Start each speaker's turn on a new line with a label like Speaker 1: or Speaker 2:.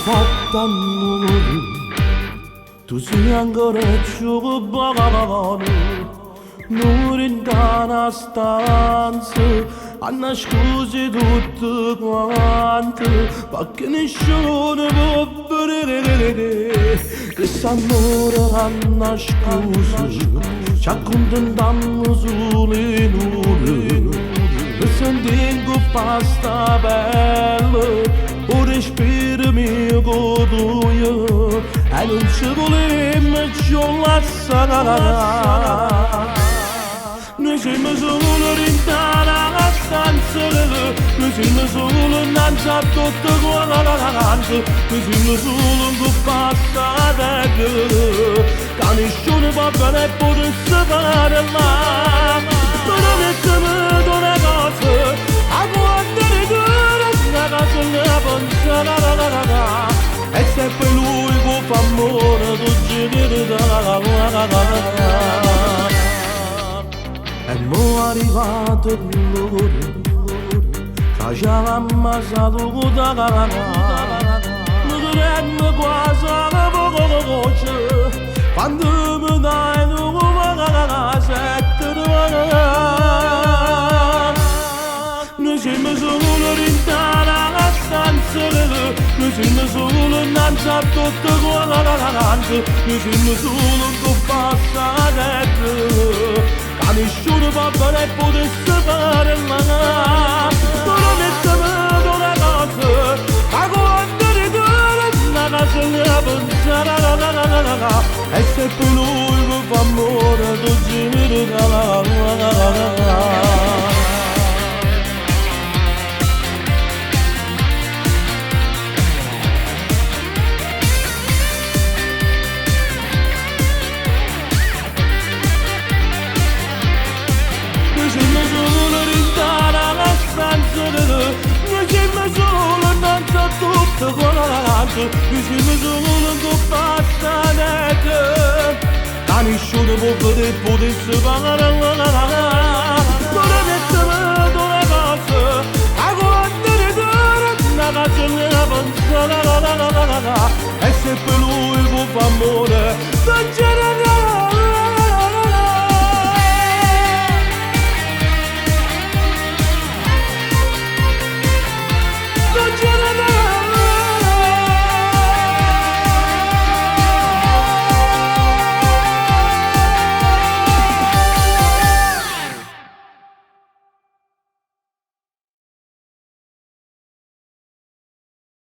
Speaker 1: 같던 눈물이 두시한 거래 죽어가는 눈물인 가나 stanze anascusi tutto quanto ma che nessuno può vedere che s'amore annascusi ci accontentiamo sulle nuvole e sentiamo pasta bella o respiro mio goduio e non ci volemo più lasciare. Noi siamo solo rintana la stanza, noi siamo solo innanzi a tutto quanto, noi siamo solo un po' passate, che nessuno va bene e potesse fare mai. Però mettiamo una cosa, a quando ritorno, una cosa ne pensa, e se poi lui può fare amore, tu giri da e mo' arrivato l'ora, facciamo saluta, mi prendo quasi la voce, quando mi dai nuova sette noi siamo solo rintana la stanza, noi siamo solo innanzi a tutto quanto, noi siamo solo un po' passate. A nessuno va bene e potesse fare mai. Però mettiamo una cosa, a quando ritorno una casa ne pensare, e se poi lui mi fa amore tu giri da noi siamo solo un po' passate, che nessuno può vedere e potesse fare però mettiamo una cosa, a quando ritorno una casa ne pensa, e se per lui può fare amore